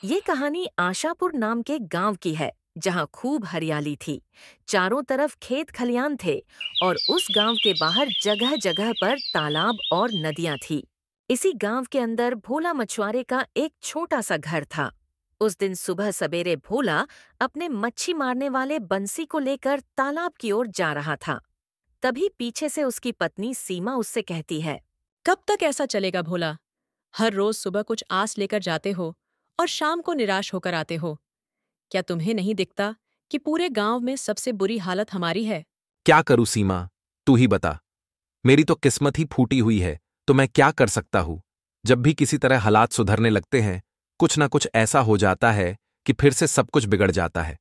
ये कहानी आशापुर नाम के गांव की है, जहां खूब हरियाली थी। चारों तरफ खेत खलियान थे और उस गांव के बाहर जगह जगह पर तालाब और नदियां थी। इसी गांव के अंदर भोला मछुआरे का एक छोटा सा घर था। उस दिन सुबह सवेरे भोला अपने मच्छी मारने वाले बंसी को लेकर तालाब की ओर जा रहा था। तभी पीछे से उसकी पत्नी सीमा उससे कहती है। कब तक ऐसा चलेगा भोला? हर रोज सुबह कुछ आस लेकर जाते हो और शाम को निराश होकर आते हो। क्या तुम्हें नहीं दिखता कि पूरे गांव में सबसे बुरी हालत हमारी है? क्या करूं सीमा, तू ही बता। मेरी तो किस्मत ही फूटी हुई है, तो मैं क्या कर सकता हूं। जब भी किसी तरह हालात सुधरने लगते हैं, कुछ ना कुछ ऐसा हो जाता है कि फिर से सब कुछ बिगड़ जाता है।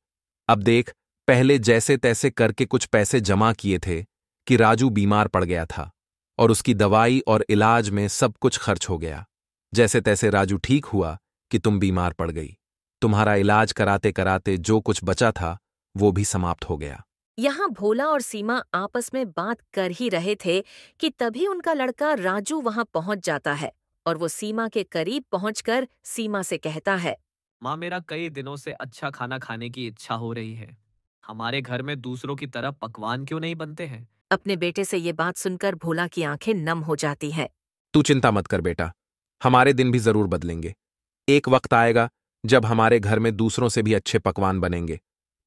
अब देख, पहले जैसे तैसे करके कुछ पैसे जमा किए थे कि राजू बीमार पड़ गया था और उसकी दवाई और इलाज में सब कुछ खर्च हो गया। जैसे तैसे राजू ठीक हुआ कि तुम बीमार पड़ गई। तुम्हारा इलाज कराते कराते जो कुछ बचा था वो भी समाप्त हो गया। यहाँ भोला और सीमा आपस में बात कर ही रहे थे कि तभी उनका लड़का राजू वहां पहुंच जाता है और वो सीमा के करीब पहुंचकर सीमा से कहता है। माँ, मेरा कई दिनों से अच्छा खाना खाने की इच्छा हो रही है। हमारे घर में दूसरों की तरह पकवान क्यों नहीं बनते हैं? अपने बेटे से ये बात सुनकर भोला की आंखें नम हो जाती हैं। तू चिंता मत कर बेटा, हमारे दिन भी जरूर बदलेंगे। एक वक्त आएगा जब हमारे घर में दूसरों से भी अच्छे पकवान बनेंगे।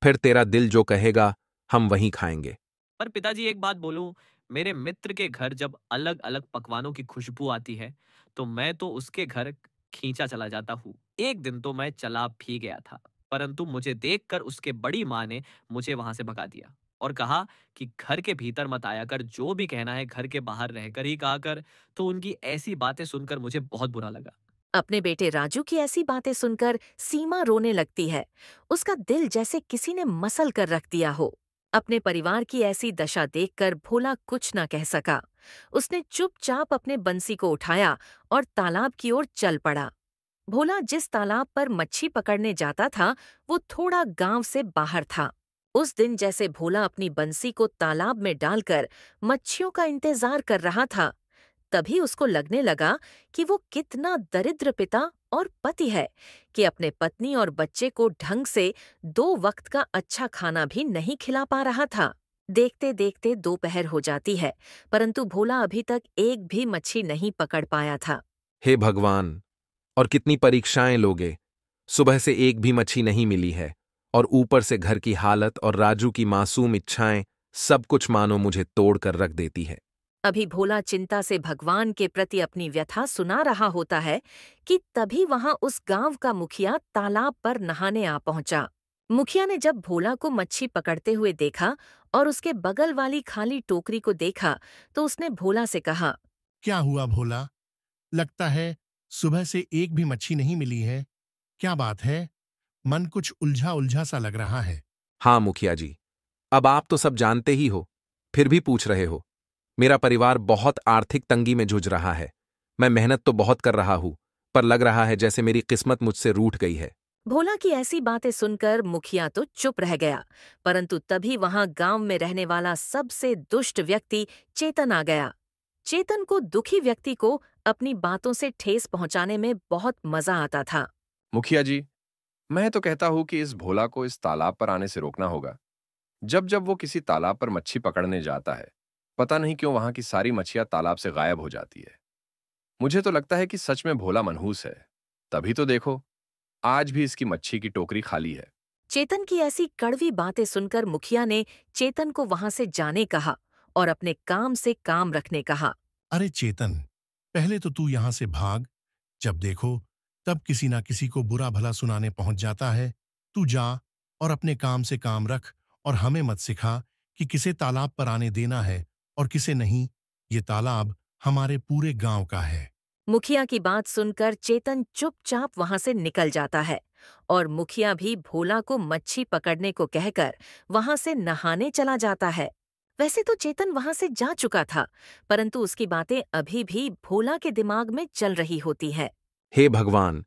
फिर तेरा दिल जो कहेगा हम वहीं खाएंगे। पर पिताजी, एक बात बोलूं, मेरे मित्र के घर जब अलग अलग पकवानों की खुशबू आती है तो मैं तो उसके घर खींचा चला जाता हूँ। एक दिन तो मैं चला भी गया था, परंतु मुझे देखकर उसके बड़ी माँ ने मुझे वहां से भगा दिया और कहा कि घर के भीतर मत आया कर, जो भी कहना है घर के बाहर रहकर ही कहा कर। तो उनकी ऐसी बातें सुनकर मुझे बहुत बुरा लगा। अपने बेटे राजू की ऐसी बातें सुनकर सीमा रोने लगती है। उसका दिल जैसे किसी ने मसल कर रख दिया हो। अपने परिवार की ऐसी दशा देखकर भोला कुछ न कह सका। उसने चुपचाप अपने बंसी को उठाया और तालाब की ओर चल पड़ा। भोला जिस तालाब पर मच्छी पकड़ने जाता था वो थोड़ा गांव से बाहर था। उस दिन जैसे भोला अपनी बंसी को तालाब में डालकर मच्छियों का इंतजार कर रहा था, तभी उसको लगने लगा कि वो कितना दरिद्र पिता और पति है कि अपने पत्नी और बच्चे को ढंग से 2 वक्त का अच्छा खाना भी नहीं खिला पा रहा था। देखते देखते दोपहर हो जाती है, परंतु भोला अभी तक एक भी मच्छी नहीं पकड़ पाया था। हे भगवान, और कितनी परीक्षाएं लोगे। सुबह से एक भी मच्छी नहीं मिली है और ऊपर से घर की हालत और राजू की मासूम इच्छाएं सब कुछ मानो मुझे तोड़ कर रख देती है। अभी भोला चिंता से भगवान के प्रति अपनी व्यथा सुना रहा होता है कि तभी वहां उस गांव का मुखिया तालाब पर नहाने आ पहुंचा। मुखिया ने जब भोला को मच्छी पकड़ते हुए देखा और उसके बगल वाली खाली टोकरी को देखा तो उसने भोला से कहा। क्या हुआ भोला? लगता है सुबह से एक भी मच्छी नहीं मिली है। क्या बात है? मन कुछ उलझा उलझा सा लग रहा है। हाँ मुखिया जी, अब आप तो सब जानते ही हो, फिर भी पूछ रहे हो। मेरा परिवार बहुत आर्थिक तंगी में जूझ रहा है। मैं मेहनत तो बहुत कर रहा हूं, पर लग रहा है जैसे मेरी किस्मत मुझसे रूठ गई है। भोला की ऐसी बातें सुनकर मुखिया तो चुप रह गया, परंतु तभी वहां गांव में रहने वाला सबसे दुष्ट व्यक्ति चेतन आ गया। चेतन को दुखी व्यक्ति को अपनी बातों से ठेस पहुंचाने में बहुत मजा आता था। मुखिया जी, मैं तो कहता हूं कि इस भोला को इस तालाब पर आने से रोकना होगा। जब जब वो किसी तालाब पर मच्छी पकड़ने जाता है, पता नहीं क्यों वहां की सारी मच्छियां तालाब से गायब हो जाती है। मुझे तो लगता है कि सच में भोला मनहूस है। तभी तो देखो, आज भी इसकी मच्छी की टोकरी खाली है। चेतन की ऐसी कड़वी बातें सुनकर मुखिया ने चेतन को वहां से जाने कहा और अपने काम से काम रखने कहा। अरे चेतन, पहले तो तू यहाँ से भाग। जब देखो तब किसी ना किसी को बुरा भला सुनाने पहुंच जाता है। तू जा और अपने काम से काम रख और हमें मत सिखा कि किसे तालाब पर आने देना है और किसे नहीं। ये तालाब हमारे पूरे गांव का है। मुखिया की बात सुनकर चेतन चुपचाप वहां से निकल जाता है और मुखिया भी भोला को मच्छी पकड़ने को कहकर वहां से नहाने चला जाता है। वैसे तो चेतन वहां से जा चुका था, परंतु उसकी बातें अभी भी भोला के दिमाग में चल रही होती है। हे भगवान,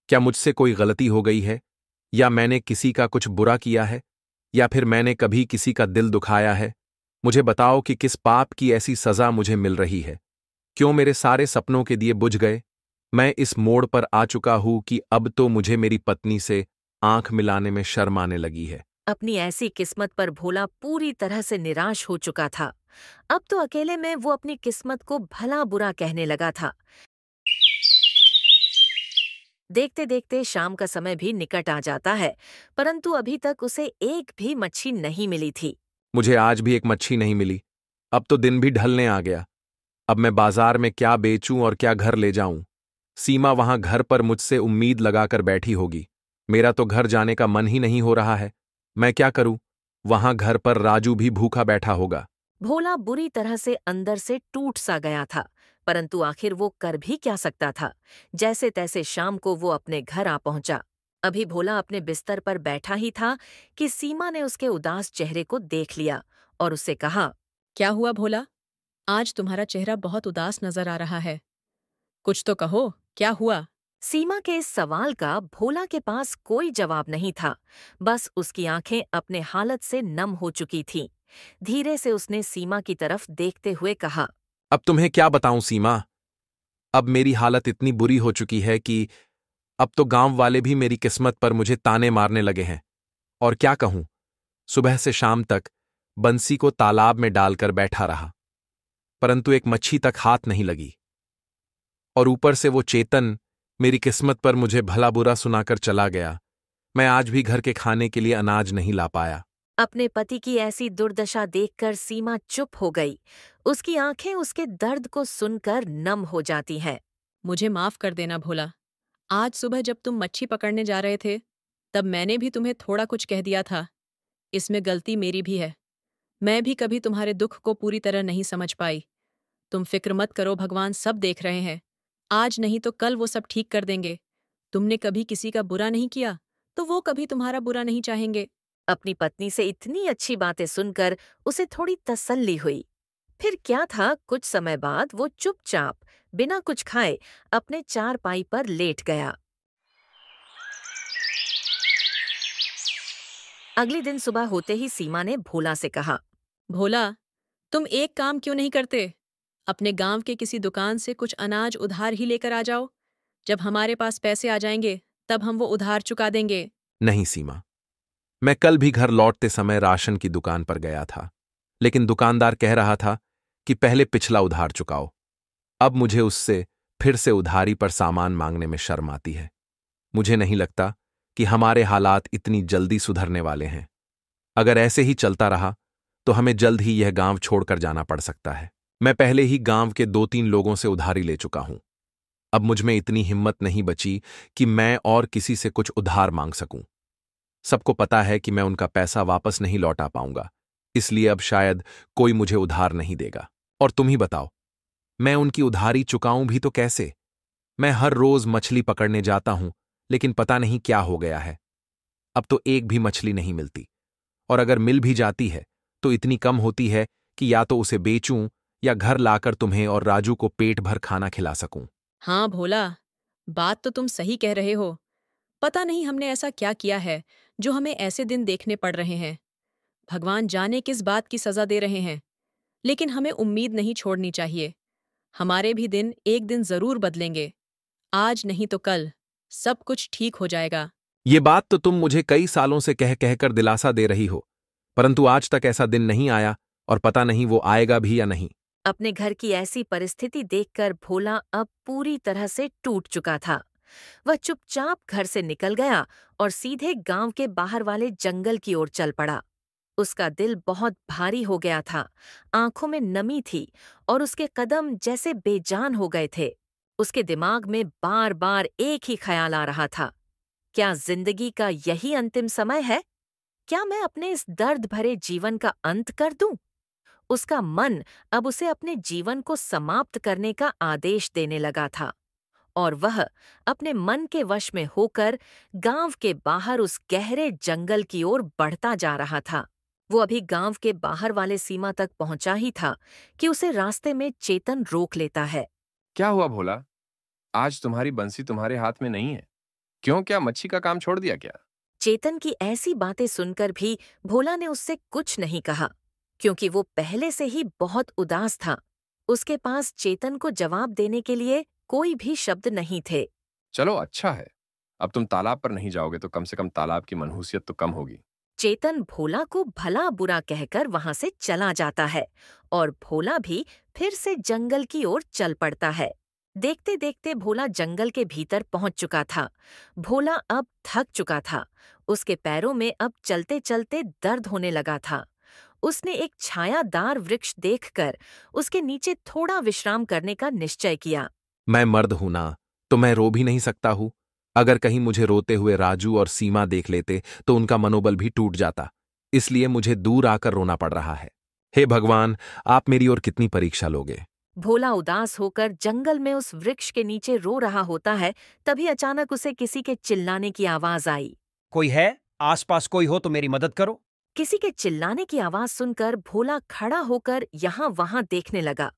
क्या मुझसे कोई गलती हो गई है, या मैंने किसी का कुछ बुरा किया है, या फिर मैंने कभी किसी का दिल दुखाया है। मुझे बताओ कि किस पाप की ऐसी सजा मुझे मिल रही है। क्यों मेरे सारे सपनों के दिए बुझ गए। मैं इस मोड़ पर आ चुका हूं कि अब तो मुझे मेरी पत्नी से आंख मिलाने में शर्म आने लगी है। अपनी ऐसी किस्मत पर भोला पूरी तरह से निराश हो चुका था। अब तो अकेले में वो अपनी किस्मत को भला बुरा कहने लगा था। देखते देखते शाम का समय भी निकट आ जाता है, परंतु अभी तक उसे एक भी मच्छी नहीं मिली थी। मुझे आज भी एक मच्छी नहीं मिली। अब तो दिन भी ढलने आ गया। अब मैं बाजार में क्या बेचूं और क्या घर ले जाऊं? सीमा वहां घर पर मुझसे उम्मीद लगाकर बैठी होगी। मेरा तो घर जाने का मन ही नहीं हो रहा है। मैं क्या करूं? वहां घर पर राजू भी भूखा बैठा होगा। भोला बुरी तरह से अंदर से टूट सा गया था, परंतु आखिर वो कर भी क्या सकता था। जैसे तैसे शाम को वो अपने घर आ पहुंचा। अभी भोला अपने बिस्तर पर बैठा ही था कि सीमा ने उसके उदास चेहरे को देख लिया और उससे कहा, क्या हुआ भोला? आज तुम्हारा चेहरा बहुत उदास नजर आ रहा है। कुछ तो कहो, क्या हुआ? सीमा के इस सवाल का भोला के पास कोई जवाब नहीं था। बस उसकी आंखें अपने हालत से नम हो चुकी थीं। धीरे से उसने सीमा की तरफ देखते हुए कहा, अब तुम्हें क्या बताऊं सीमा? अब मेरी हालत इतनी बुरी हो चुकी है कि अब तो गांव वाले भी मेरी किस्मत पर मुझे ताने मारने लगे हैं। और क्या कहूं, सुबह से शाम तक बंसी को तालाब में डालकर बैठा रहा, परंतु एक मच्छी तक हाथ नहीं लगी। और ऊपर से वो चेतन मेरी किस्मत पर मुझे भला बुरा सुनाकर चला गया। मैं आज भी घर के खाने के लिए अनाज नहीं ला पाया। अपने पति की ऐसी दुर्दशा देखकर सीमा चुप हो गई। उसकी आंखें उसके दर्द को सुनकर नम हो जाती हैं। मुझे माफ कर देना भोला। आज सुबह जब तुम मच्छी पकड़ने जा रहे थे, तब मैंने भी तुम्हें थोड़ा कुछ कह दिया था। इसमें गलती मेरी भी है। मैं भी कभी तुम्हारे दुख को पूरी तरह नहीं समझ पाई। तुम फिक्र मत करो, भगवान सब देख रहे हैं। आज नहीं तो कल वो सब ठीक कर देंगे। तुमने कभी किसी का बुरा नहीं किया, तो वो कभी तुम्हारा बुरा नहीं चाहेंगे। अपनी पत्नी से इतनी अच्छी बातें सुनकर उसे थोड़ी तसल्ली हुई। फिर क्या था, कुछ समय बाद वो चुपचाप बिना कुछ खाए अपने चारपाई पर लेट गया। अगले दिन सुबह होते ही सीमा ने भोला से कहा, भोला, तुम एक काम क्यों नहीं करते? अपने गांव के किसी दुकान से कुछ अनाज उधार ही लेकर आ जाओ। जब हमारे पास पैसे आ जाएंगे, तब हम वो उधार चुका देंगे। नहीं सीमा, मैं कल भी घर लौटते समय राशन की दुकान पर गया था, लेकिन दुकानदार कह रहा था कि पहले पिछला उधार चुकाओ। अब मुझे उससे फिर से उधारी पर सामान मांगने में शर्म आती है। मुझे नहीं लगता कि हमारे हालात इतनी जल्दी सुधरने वाले हैं। अगर ऐसे ही चलता रहा तो हमें जल्द ही यह गांव छोड़कर जाना पड़ सकता है। मैं पहले ही गांव के 2-3 लोगों से उधारी ले चुका हूं। अब मुझमें इतनी हिम्मत नहीं बची कि मैं और किसी से कुछ उधार मांग सकूं। सबको पता है कि मैं उनका पैसा वापस नहीं लौटा पाऊंगा, इसलिए अब शायद कोई मुझे उधार नहीं देगा। और तुम ही बताओ, मैं उनकी उधारी चुकाऊं भी तो कैसे? मैं हर रोज मछली पकड़ने जाता हूं, लेकिन पता नहीं क्या हो गया है। अब तो एक भी मछली नहीं मिलती, और अगर मिल भी जाती है तो इतनी कम होती है कि या तो उसे बेचूं या घर लाकर तुम्हें और राजू को पेट भर खाना खिला सकूं। हाँ भोला, बात तो तुम सही कह रहे हो। पता नहीं हमने ऐसा क्या किया है जो हमें ऐसे दिन देखने पड़ रहे हैं। भगवान जाने किस बात की सजा दे रहे हैं, लेकिन हमें उम्मीद नहीं छोड़नी चाहिए। हमारे भी दिन एक दिन जरूर बदलेंगे। आज नहीं तो कल सब कुछ ठीक हो जाएगा। ये बात तो तुम मुझे कई सालों से कह कहकर दिलासा दे रही हो, परंतु आज तक ऐसा दिन नहीं आया और पता नहीं वो आएगा भी या नहीं। अपने घर की ऐसी परिस्थिति देखकर भोला अब पूरी तरह से टूट चुका था। वह चुपचाप घर से निकल गया और सीधे गांव के बाहर वाले जंगल की ओर चल पड़ा। उसका दिल बहुत भारी हो गया था, आंखों में नमी थी और उसके कदम जैसे बेजान हो गए थे। उसके दिमाग में बार बार एक ही ख्याल आ रहा था, क्या जिंदगी का यही अंतिम समय है? क्या मैं अपने इस दर्द भरे जीवन का अंत कर दूं? उसका मन अब उसे अपने जीवन को समाप्त करने का आदेश देने लगा था और वह अपने मन के वश में होकर गांव के बाहर उस गहरे जंगल की ओर बढ़ता जा रहा था। वो अभी गांव के बाहर वाले सीमा तक पहुंचा ही था कि उसे रास्ते में चेतन रोक लेता है। क्या हुआ भोला? आज तुम्हारी बंसी तुम्हारे हाथ में नहीं है। क्यों, क्या मच्छी का काम छोड़ दिया क्या? चेतन की ऐसी बातें सुनकर भी भोला ने उससे कुछ नहीं कहा, क्योंकि वो पहले से ही बहुत उदास था। उसके पास चेतन को जवाब देने के लिए कोई भी शब्द नहीं थे। चलो अच्छा है, अब तुम तालाब पर नहीं जाओगे तो कम से कम तालाब की मनहूसियत तो कम होगी। चेतन भोला को भला बुरा कहकर वहां से चला जाता है और भोला भी फिर से जंगल की ओर चल पड़ता है। देखते देखते भोला जंगल के भीतर पहुंच चुका था। भोला अब थक चुका था। उसके पैरों में अब चलते चलते दर्द होने लगा था। उसने एक छायादार वृक्ष देखकर उसके नीचे थोड़ा विश्राम करने का निश्चय किया। मैं मर्द हूं ना, तो मैं रो भी नहीं सकता हूं। अगर कहीं मुझे रोते हुए राजू और सीमा देख लेते तो उनका मनोबल भी टूट जाता। इसलिए मुझे दूर आकर रोना पड़ रहा है। हे भगवान, आप मेरी ओर कितनी परीक्षा लोगे? भोला उदास होकर जंगल में उस वृक्ष के नीचे रो रहा होता है। तभी अचानक उसे किसी के चिल्लाने की आवाज आई। कोई है? आसपास कोई हो तो मेरी मदद करो। किसी के चिल्लाने की आवाज सुनकर भोला खड़ा होकर यहाँ वहां देखने लगा।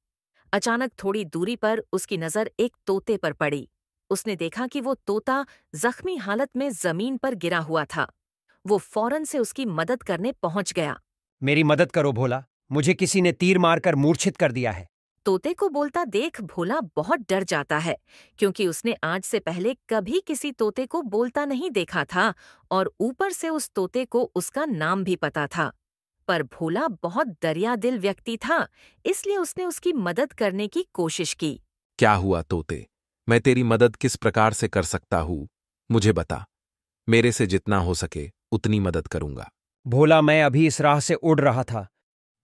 अचानक थोड़ी दूरी पर उसकी नजर एक तोते पर पड़ी। उसने देखा कि वो तोता जख्मी हालत में जमीन पर गिरा हुआ था। वो फौरन से उसकी मदद करने पहुंच गया। मेरी मदद करो भोला, मुझे किसी ने तीर मारकर मूर्छित कर दिया है। तोते को बोलता देख भोला बहुत डर जाता है, क्योंकि उसने आज से पहले कभी किसी तोते को बोलता नहीं देखा था और ऊपर से उस तोते को उसका नाम भी पता था। पर भोला बहुत दरिया दिल व्यक्ति था, इसलिए उसने उसकी मदद करने की कोशिश की। क्या हुआ तोते? मैं तेरी मदद किस प्रकार से कर सकता हूं? मुझे बता। मेरे से जितना हो सके उतनी मदद करूंगा। भोला, मैं अभी इस राह से उड़ रहा था,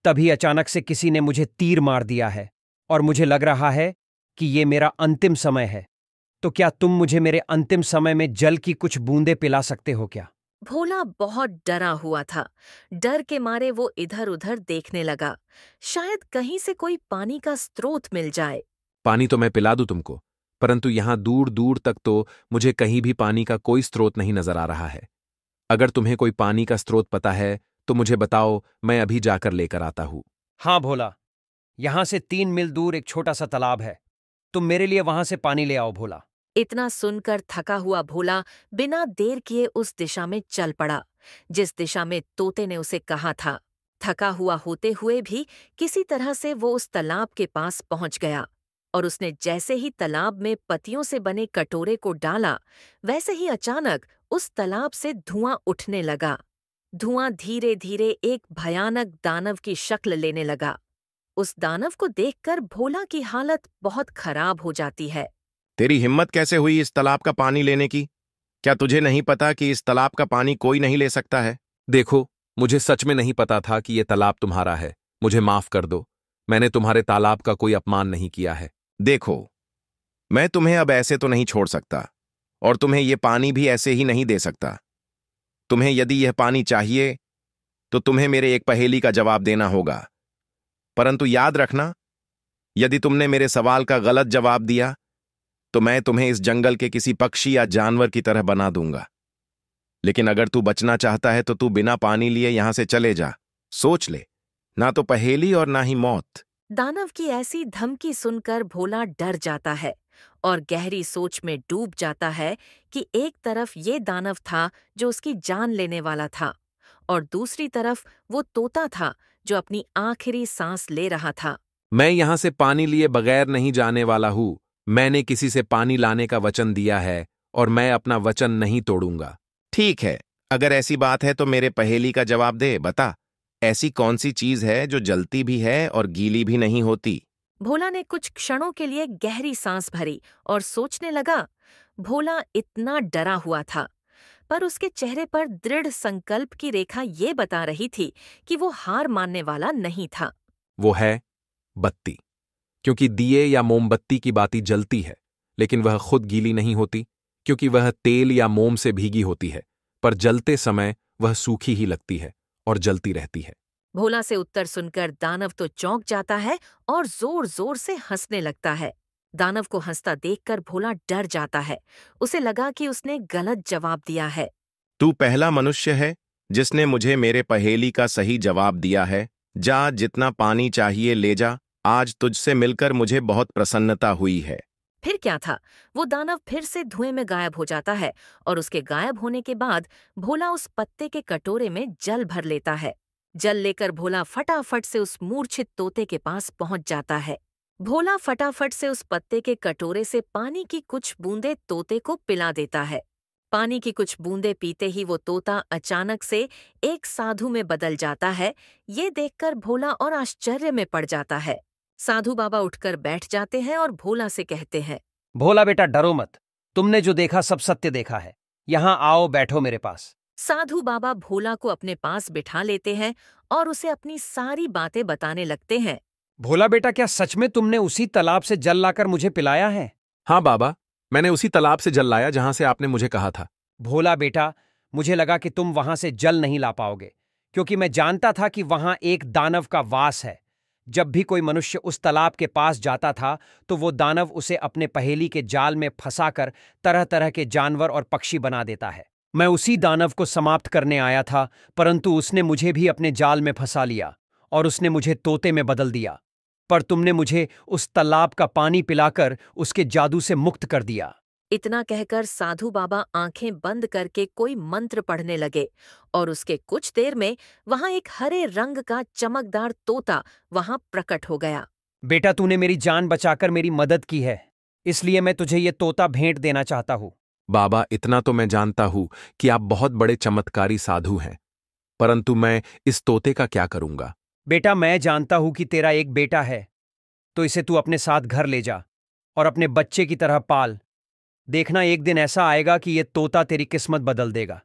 तभी अचानक से किसी ने मुझे तीर मार दिया है और मुझे लग रहा है कि ये मेरा अंतिम समय है। तो क्या तुम मुझे मेरे अंतिम समय में जल की कुछ बूंदें पिला सकते हो क्या? भोला बहुत डरा हुआ था। डर के मारे वो इधर-उधर देखने लगा। शायद कहीं से कोई पानी का स्रोत मिल जाए। पानी तो मैं पिला दूं तुमको, परंतु यहां दूर दूर तक तो मुझे कहीं भी पानी का कोई स्रोत नहीं नजर आ रहा है। अगर तुम्हें कोई पानी का स्रोत पता है तो मुझे बताओ, मैं अभी जाकर लेकर आता हूं। हाँ भोला, यहां से 3 मील दूर एक छोटा सा तालाब है। तुम मेरे लिए वहां से पानी ले आओ भोला। इतना सुनकर थका हुआ भोला बिना देर किए उस दिशा में चल पड़ा, जिस दिशा में तोते ने उसे कहा था। थका हुआ होते हुए भी किसी तरह से वो उस तालाब के पास पहुंच गया और उसने जैसे ही तालाब में पत्तियों से बने कटोरे को डाला, वैसे ही अचानक उस तालाब से धुआं उठने लगा। धुआं धीरे धीरे एक भयानक दानव की शक्ल लेने लगा। उस दानव को देखकर भोला की हालत बहुत खराब हो जाती है। तेरी हिम्मत कैसे हुई इस तालाब का पानी लेने की? क्या तुझे नहीं पता कि इस तालाब का पानी कोई नहीं ले सकता है? देखो, मुझे सच में नहीं पता था कि ये तालाब तुम्हारा है। मुझे माफ कर दो। मैंने तुम्हारे तालाब का कोई अपमान नहीं किया है। देखो, मैं तुम्हें अब ऐसे तो नहीं छोड़ सकता और तुम्हें ये पानी भी ऐसे ही नहीं दे सकता। तुम्हें यदि यह पानी चाहिए तो तुम्हें मेरे एक पहेली का जवाब देना होगा। परंतु याद रखना, यदि तुमने मेरे सवाल का गलत जवाब दिया तो मैं तुम्हें इस जंगल के किसी पक्षी या जानवर की तरह बना दूंगा। लेकिन अगर तू बचना चाहता है तो तू बिना पानी लिए यहां से चले जा। सोच ले, ना तो पहेली और ना ही मौत। दानव की ऐसी धमकी सुनकर भोला डर जाता है और गहरी सोच में डूब जाता है कि एक तरफ ये दानव था जो उसकी जान लेने वाला था और दूसरी तरफ वो तोता था जो अपनी आखिरी सांस ले रहा था। मैं यहां से पानी लिए बगैर नहीं जाने वाला हूं। मैंने किसी से पानी लाने का वचन दिया है और मैं अपना वचन नहीं तोड़ूंगा। ठीक है, अगर ऐसी बात है तो मेरे पहेली का जवाब दे। बता, ऐसी कौन सी चीज है जो जलती भी है और गीली भी नहीं होती? भोला ने कुछ क्षणों के लिए गहरी सांस भरी और सोचने लगा। भोला इतना डरा हुआ था, पर उसके चेहरे पर दृढ़ संकल्प की रेखा ये बता रही थी कि वो हार मानने वाला नहीं था। वो है बत्ती। क्योंकि दिए या मोमबत्ती की बाती जलती है, लेकिन वह खुद गीली नहीं होती, क्योंकि वह तेल या मोम से भीगी होती है, पर जलते समय वह सूखी ही लगती है और जलती रहती है। भोला से उत्तर सुनकर दानव तो चौंक जाता है और जोर जोर से हंसने लगता है। दानव को हंसता देखकर भोला डर जाता है। उसे लगा कि उसने गलत जवाब दिया है। तू पहला मनुष्य है जिसने मुझे मेरे पहेली का सही जवाब दिया है। जा, जितना पानी चाहिए ले जा। आज तुझसे मिलकर मुझे बहुत प्रसन्नता हुई है। फिर क्या था, वो दानव फिर से धुएं में गायब हो जाता है और उसके गायब होने के बाद भोला उस पत्ते के कटोरे में जल भर लेता है। जल लेकर भोला फटाफट से उस मूर्छित तोते के पास पहुंच जाता है। भोला फटाफट से उस पत्ते के कटोरे से पानी की कुछ बूंदें तोते को पिला देता है। पानी की कुछ बूंदें पीते ही वो तोता अचानक से एक साधु में बदल जाता है। ये देखकर भोला और आश्चर्य में पड़ जाता है। साधु बाबा उठकर बैठ जाते हैं और भोला से कहते हैं, भोला बेटा डरो मत, तुमने जो देखा सब सत्य देखा है। यहाँ आओ, बैठो मेरे पास। साधु बाबा भोला को अपने पास बिठा लेते हैं और उसे अपनी सारी बातें बताने लगते हैं। भोला बेटा, क्या सच में तुमने उसी तालाब से जल लाकर मुझे पिलाया है? हाँ बाबा, मैंने उसी तालाब से जल लाया जहां से आपने मुझे कहा था। भोला बेटा, मुझे लगा कि तुम वहां से जल नहीं ला पाओगे, क्योंकि मैं जानता था कि वहां एक दानव का वास है। जब भी कोई मनुष्य उस तालाब के पास जाता था तो वो दानव उसे अपने पहेली के जाल में फंसाकर तरह तरह के जानवर और पक्षी बना देता है। मैं उसी दानव को समाप्त करने आया था, परंतु उसने मुझे भी अपने जाल में फंसा लिया और उसने मुझे तोते में बदल दिया। पर तुमने मुझे उस तालाब का पानी पिलाकर उसके जादू से मुक्त कर दिया। इतना कहकर साधु बाबा आंखें बंद करके कोई मंत्र पढ़ने लगे और उसके कुछ देर में वहां एक हरे रंग का चमकदार तोता वहां प्रकट हो गया। बेटा, तूने मेरी जान बचाकर मेरी मदद की है, इसलिए मैं तुझे ये तोता भेंट देना चाहता हूँ। बाबा, इतना तो मैं जानता हूं कि आप बहुत बड़े चमत्कारी साधु हैं, परंतु मैं इस तोते का क्या करूंगा? बेटा, मैं जानता हूं कि तेरा एक बेटा है, तो इसे तू अपने साथ घर ले जा और अपने बच्चे की तरह पाल। देखना, एक दिन ऐसा आएगा कि ये तोता तेरी किस्मत बदल देगा।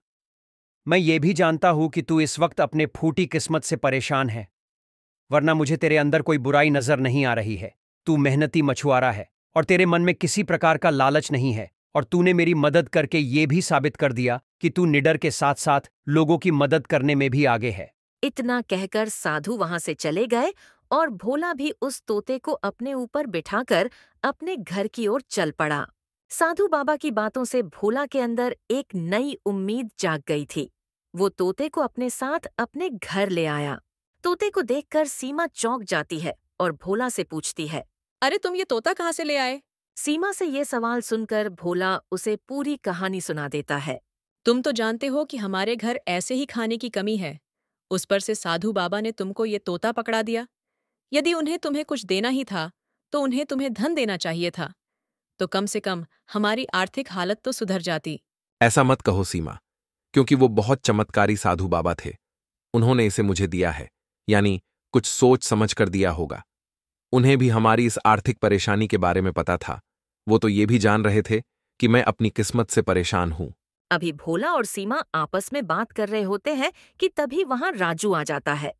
मैं ये भी जानता हूं कि तू इस वक्त अपने फूटी किस्मत से परेशान है, वरना मुझे तेरे अंदर कोई बुराई नजर नहीं आ रही है। तू मेहनती मछुआरा है और तेरे मन में किसी प्रकार का लालच नहीं है, और तूने मेरी मदद करके ये भी साबित कर दिया कि तू निडर के साथ साथ लोगों की मदद करने में भी आगे है। इतना कहकर साधु वहां से चले गए और भोला भी उस तोते को अपने ऊपर बिठाकर अपने घर की ओर चल पड़ा। साधु बाबा की बातों से भोला के अंदर एक नई उम्मीद जाग गई थी। वो तोते को अपने साथ अपने घर ले आया। तोते को देखकर सीमा चौंक जाती है और भोला से पूछती है, अरे तुम ये तोता कहाँ से ले आए? सीमा से ये सवाल सुनकर भोला उसे पूरी कहानी सुना देता है। तुम तो जानते हो कि हमारे घर ऐसे ही खाने की कमी है। उस पर से साधु बाबा ने तुमको ये तोता पकड़ा दिया। यदि उन्हें तुम्हें कुछ देना ही था तो उन्हें तुम्हें धन देना चाहिए था, तो कम से कम हमारी आर्थिक हालत तो सुधर जाती। ऐसा मत कहो सीमा, क्योंकि वो बहुत चमत्कारी साधु बाबा थे। उन्होंने इसे मुझे दिया है, यानी कुछ सोच समझ कर दिया होगा। उन्हें भी हमारी इस आर्थिक परेशानी के बारे में पता था। वो तो ये भी जान रहे थे कि मैं अपनी किस्मत से परेशान हूं। अभी भोला और सीमा आपस में बात कर रहे होते हैं कि तभी वहां राजू आ जाता है।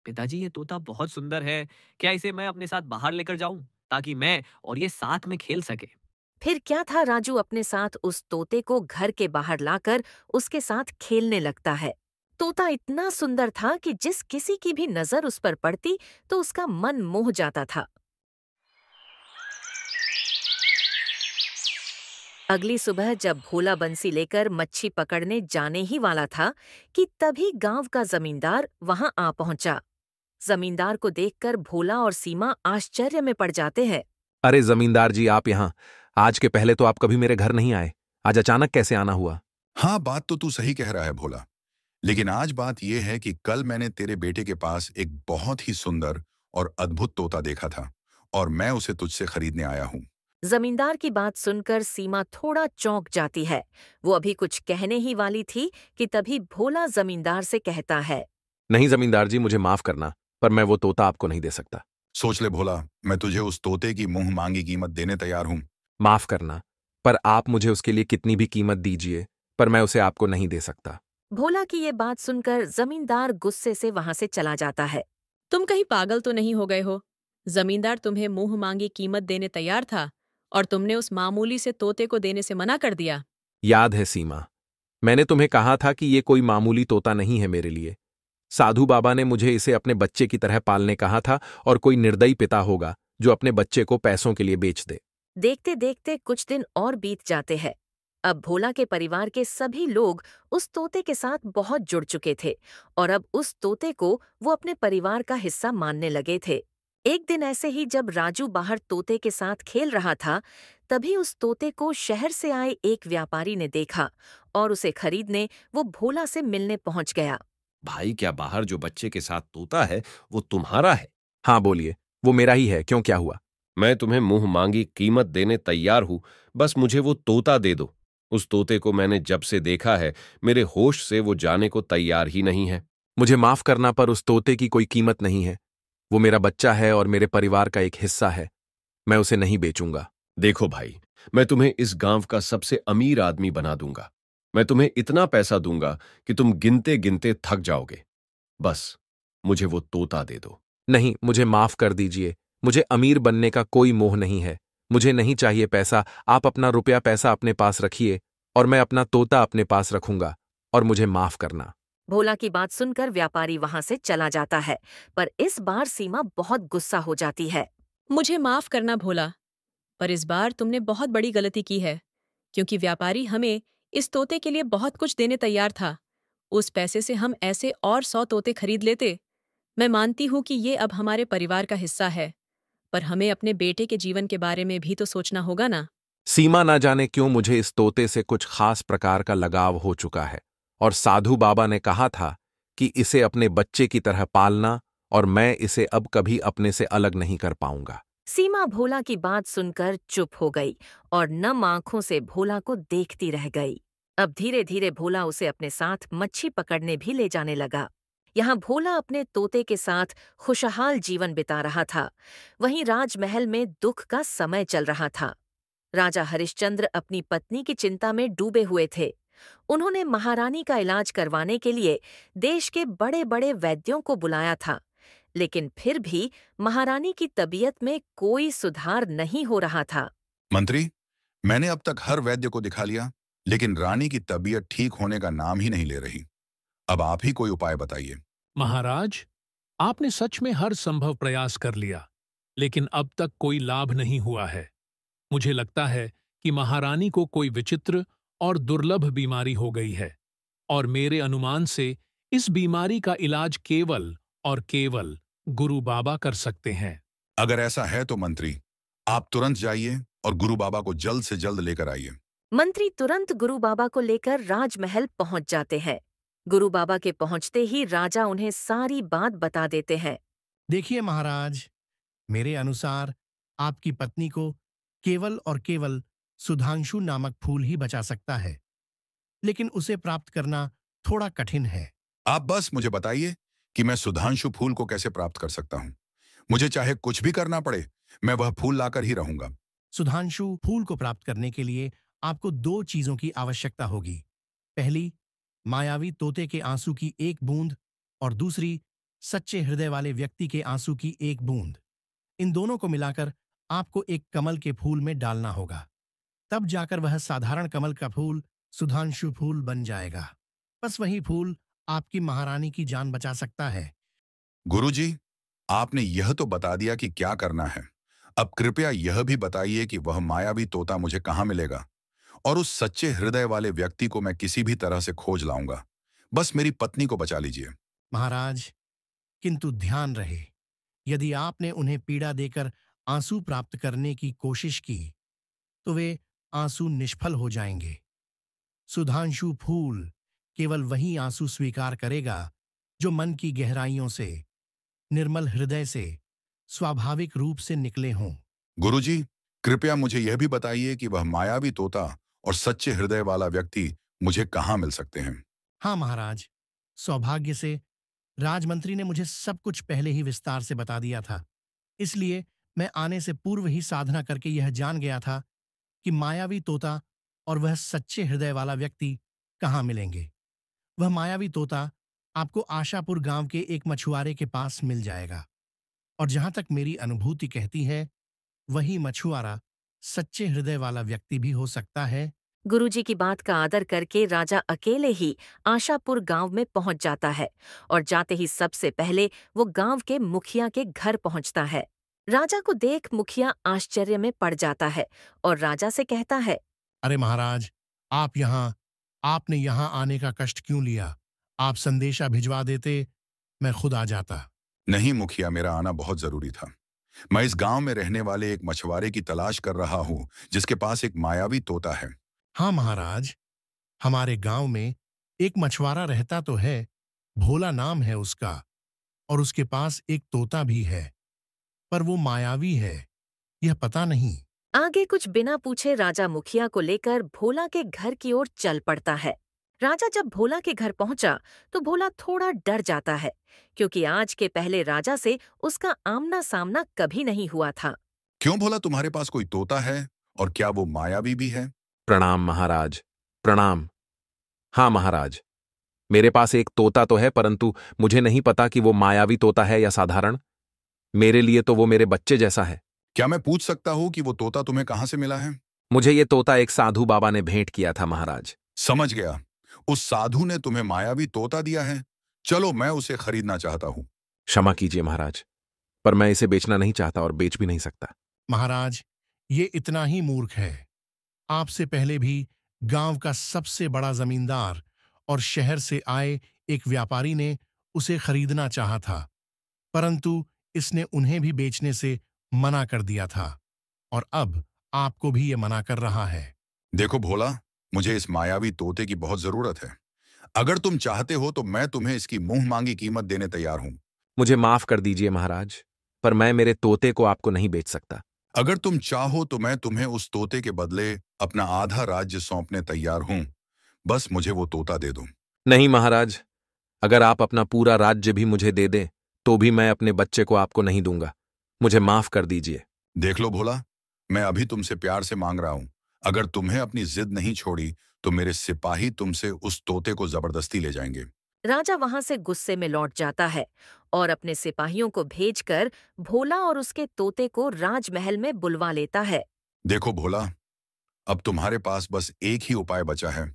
पिताजी, ये तोता बहुत सुंदर है। क्या इसे मैं अपने साथ बाहर लेकर जाऊं ताकि मैं और ये साथ में खेल सके? फिर क्या था, राजू अपने साथ उस तोते को घर के बाहर लाकर उसके साथ खेलने लगता है। तोता इतना सुंदर था कि जिस किसी की भी नजर उस पर पड़ती तो उसका मन मोह जाता था। अगली सुबह जब भोला बंसी लेकर मच्छी पकड़ने जाने ही वाला था कि तभी गांव का जमींदार वहां आ पहुंचा। जमींदार को देखकर भोला और सीमा आश्चर्य में पड़ जाते हैं। अरे जमींदार जी, आप यहाँ? आज के पहले तो आप कभी मेरे घर नहीं आए, आज अचानक कैसे आना हुआ? हाँ, बात तो तू सही कह रहा है भोला, लेकिन आज बात यह है कि कल मैंने तेरे बेटे के पास एक बहुत ही सुंदर और अद्भुत तोता देखा था और मैं उसे तुझसे खरीदने आया हूँ। जमींदार की बात सुनकर सीमा थोड़ा चौंक जाती है। वो अभी कुछ कहने ही वाली थी कि तभी भोला जमींदार से कहता है, नहीं जमींदार जी, मुझे माफ करना, पर मैं वो तोता आपको नहीं दे सकता। सोच ले भोला, मैं तुझे उस तोते की मुंह मांगी कीमत देने तैयार हूँ। माफ करना, पर आप मुझे उसके लिए कितनी भी कीमत दीजिए, पर मैं उसे आपको नहीं दे सकता। भोला की ये बात सुनकर जमींदार गुस्से से वहां से चला जाता है। तुम कहीं पागल तो नहीं हो गए हो? जमींदार तुम्हें मुंह मांगी कीमत देने तैयार था और तुमने उस मामूली से तोते को देने से मना कर दिया। याद है सीमा, मैंने तुम्हें कहा था कि ये कोई मामूली तोता नहीं है मेरे लिए। साधु बाबा ने मुझे इसे अपने बच्चे की तरह पालने कहा था, और कोई निर्दयी पिता होगा जो अपने बच्चे को पैसों के लिए बेच दे। देखते देखते कुछ दिन और बीत जाते हैं। अब भोला के परिवार के सभी लोग उस तोते के साथ बहुत जुड़ चुके थे और अब उस तोते को वो अपने परिवार का हिस्सा मानने लगे थे। एक दिन ऐसे ही जब राजू बाहर तोते के साथ खेल रहा था, तभी उस तोते को शहर से आए एक व्यापारी ने देखा और उसे खरीदने वो भोला से मिलने पहुंच गया। भाई, क्या बाहर जो बच्चे के साथ तोता है वो तुम्हारा है? हाँ बोलिए, वो मेरा ही है, क्यों, क्या हुआ? मैं तुम्हें मुंह मांगी कीमत देने तैयार हूं, बस मुझे वो तोता दे दो। उस तोते को मैंने जब से देखा है, मेरे होश से वो जाने को तैयार ही नहीं है। मुझे माफ करना, पर उस तोते की कोई कीमत नहीं है। वो मेरा बच्चा है और मेरे परिवार का एक हिस्सा है। मैं उसे नहीं बेचूंगा। देखो भाई, मैं तुम्हें इस गांव का सबसे अमीर आदमी बना दूंगा। मैं तुम्हें इतना पैसा दूंगा कि तुम गिनते गिनते थक जाओगे। बस मुझे वो तोता दे दो। नहीं, मुझे माफ कर दीजिए। मुझे अमीर बनने का कोई मोह नहीं है। मुझे नहीं चाहिए पैसा। आप अपना रुपया पैसा अपने पास रखिए और मैं अपना तोता अपने पास रखूंगा, और मुझे माफ करना। भोला की बात सुनकर व्यापारी वहां से चला जाता है, पर इस बार सीमा बहुत गुस्सा हो जाती है। मुझे माफ करना भोला, पर इस बार तुमने बहुत बड़ी गलती की है, क्योंकि व्यापारी हमें इस तोते के लिए बहुत कुछ देने तैयार था। उस पैसे से हम ऐसे और 100 तोते खरीद लेते। मैं मानती हूँ कि ये अब हमारे परिवार का हिस्सा है, पर हमें अपने बेटे के जीवन के बारे में भी तो सोचना होगा ना। सीमा ना जाने क्यों मुझे इस तोते से कुछ खास प्रकार का लगाव हो चुका है, और साधु बाबा ने कहा था कि इसे अपने बच्चे की तरह पालना, और मैं इसे अब कभी अपने से अलग नहीं कर पाऊंगा। सीमा भोला की बात सुनकर चुप हो गई और नम आंखों से भोला को देखती रह गई। अब धीरे धीरे भोला उसे अपने साथ मच्छी पकड़ने भी ले जाने लगा। यहाँ भोला अपने तोते के साथ खुशहाल जीवन बिता रहा था। वहीं राजमहल में दुख का समय चल रहा था। राजा हरिश्चंद्र अपनी पत्नी की चिंता में डूबे हुए थे। उन्होंने महारानी का इलाज करवाने के लिए देश के बड़े बड़े वैद्यों को बुलाया था, लेकिन फिर भी महारानी की तबीयत में कोई सुधार नहीं हो रहा था। मंत्री, मैंने अब तक हर वैद्य को दिखा लिया, लेकिन रानी की तबीयत ठीक होने का नाम ही नहीं ले रही। अब आप ही कोई उपाय बताइए। महाराज, आपने सच में हर संभव प्रयास कर लिया, लेकिन अब तक कोई लाभ नहीं हुआ है। मुझे लगता है कि महारानी को कोई विचित्र और दुर्लभ बीमारी हो गई है, और मेरे अनुमान से इस बीमारी का इलाज केवल और केवल गुरु बाबा कर सकते हैं। अगर ऐसा है तो मंत्री, आप तुरंत जाइए और गुरु बाबा को जल्द से जल्द लेकर आइए। मंत्री तुरंत गुरु बाबा को लेकर राजमहल पहुंच जाते हैं। गुरु बाबा के पहुंचते ही राजा उन्हें सारी बात बता देते हैं। देखिए महाराज, मेरे अनुसार आपकी पत्नी को केवल और केवल सुधांशु नामक फूल ही बचा सकता है, लेकिन उसे प्राप्त करना थोड़ा कठिन है। आप बस मुझे बताइए कि मैं सुधांशु फूल को कैसे प्राप्त कर सकता हूँ। मुझे चाहे कुछ भी करना पड़े, मैं वह फूल लाकर ही रहूंगा। सुधांशु फूल को प्राप्त करने के लिए आपको 2 चीजों की आवश्यकता होगी। पहली, मायावी तोते के आंसू की 1 बूंद, और दूसरी, सच्चे हृदय वाले व्यक्ति के आंसू की 1 बूंद। इन दोनों को मिलाकर आपको एक कमल के फूल में डालना होगा। तब जाकर वह साधारण कमल का फूल सुधांशु फूल बन जाएगा। बस वही फूल आपकी महारानी की जान बचा सकता है। गुरुजी, आपने यह तो बता दिया कि क्या करना है। अब कृपया यह भी बताइए कि वह मायावी तोता मुझे कहाँ मिलेगा, और उस सच्चे हृदय वाले व्यक्ति को मैं किसी भी तरह से खोज लाऊंगा। बस मेरी पत्नी को बचा लीजिए। महाराज, किंतु ध्यान रहे, यदि आपने उन्हें पीड़ा देकर आंसू प्राप्त करने की कोशिश की, तो वे आंसू निष्फल हो जाएंगे। सुधांशु फूल केवल वही आंसू स्वीकार करेगा जो मन की गहराइयों से, निर्मल हृदय से, स्वाभाविक रूप से निकले हों। गुरुजी, कृपया मुझे यह भी बताइए कि वह मायावी तोता और सच्चे हृदय वाला व्यक्ति मुझे कहाँ मिल सकते हैं। हाँ महाराज, सौभाग्य से राजमंत्री ने मुझे सब कुछ पहले ही विस्तार से बता दिया था। इसलिए मैं आने से पूर्व ही साधना करके यह जान गया था कि मायावी तोता और वह सच्चे हृदय वाला व्यक्ति कहाँ मिलेंगे। वह मायावी तोता आपको आशापुर गांव के एक मछुआरे के पास मिल जाएगा, और जहां तक मेरी अनुभूति कहती है, वही मछुआरा सच्चे हृदय वाला व्यक्ति भी हो सकता है। गुरुजी की बात का आदर करके राजा अकेले ही आशापुर गांव में पहुंच जाता है, और जाते ही सबसे पहले वो गांव के मुखिया के घर पहुंचता है। राजा को देख मुखिया आश्चर्य में पड़ जाता है और राजा से कहता है, अरे महाराज, आपने यहाँ आने का कष्ट क्यों लिया? आप संदेशा भिजवा देते, मैं खुद आ जाता। नहीं मुखिया, मेरा आना बहुत जरूरी था। मैं इस गांव में रहने वाले एक मछुआरे की तलाश कर रहा हूँ, जिसके पास एक मायावी तोता है। हाँ महाराज, हमारे गांव में एक मछुआरा रहता तो है, भोला नाम है उसका, और उसके पास एक तोता भी है, पर वो मायावी है। यह पता नहीं। आगे कुछ बिना पूछे राजा मुखिया को लेकर भोला के घर की ओर चल पड़ता है। राजा जब भोला के घर पहुंचा तो भोला थोड़ा डर जाता है, क्योंकि आज के पहले राजा से उसका आमना सामना कभी नहीं हुआ था। क्यों भोला, तुम्हारे पास कोई तोता है? और क्या वो मायावी भी है? प्रणाम महाराज, प्रणाम। हाँ महाराज, मेरे पास एक तोता तो है, परंतु मुझे नहीं पता कि वो मायावी तोता है या साधारण। मेरे लिए तो वो मेरे बच्चे जैसा है। क्या मैं पूछ सकता हूँ कि वो तोता तुम्हें कहाँ से मिला है? मुझे ये तोता एक साधु बाबा ने भेंट किया था महाराज। समझ गया, उस साधु ने तुम्हें मायावी तोता दिया है। चलो, मैं उसे खरीदना चाहता हूँ। क्षमा कीजिए महाराज, पर मैं इसे बेचना नहीं चाहता और बेच भी नहीं सकता। महाराज, ये इतना ही मूर्ख है। आपसे पहले भी गांव का सबसे बड़ा जमींदार और शहर से आए एक व्यापारी ने उसे खरीदना चाहा था, परंतु इसने उन्हें भी बेचने से मना कर दिया था, और अब आपको भी ये मना कर रहा है। देखो भोला, मुझे इस मायावी तोते की बहुत जरूरत है। अगर तुम चाहते हो तो मैं तुम्हें इसकी मुंह मांगी कीमत देने तैयार हूं। मुझे माफ कर दीजिए महाराज, पर मैं मेरे तोते को आपको नहीं बेच सकता। अगर तुम चाहो तो मैं तुम्हें उस तोते के बदले अपना आधा राज्य सौंपने तैयार हूं। बस मुझे वो तोता दे दो। नहीं महाराज, अगर आप अपना पूरा राज्य भी मुझे दे दें तो भी मैं अपने बच्चे को आपको नहीं दूंगा। मुझे माफ कर दीजिए। देख लो भोला, मैं अभी तुमसे प्यार से मांग रहा हूं। अगर तुम्हें अपनी जिद नहीं छोड़ी तो मेरे सिपाही तुमसे उस तोते को जबरदस्ती ले जाएंगे। राजा वहां से गुस्से में लौट जाता है और अपने सिपाहियों को भेजकर भोला और उसके तोते को राजमहल में बुलवा लेता है। देखो भोला, अब तुम्हारे पास बस एक ही उपाय बचा है।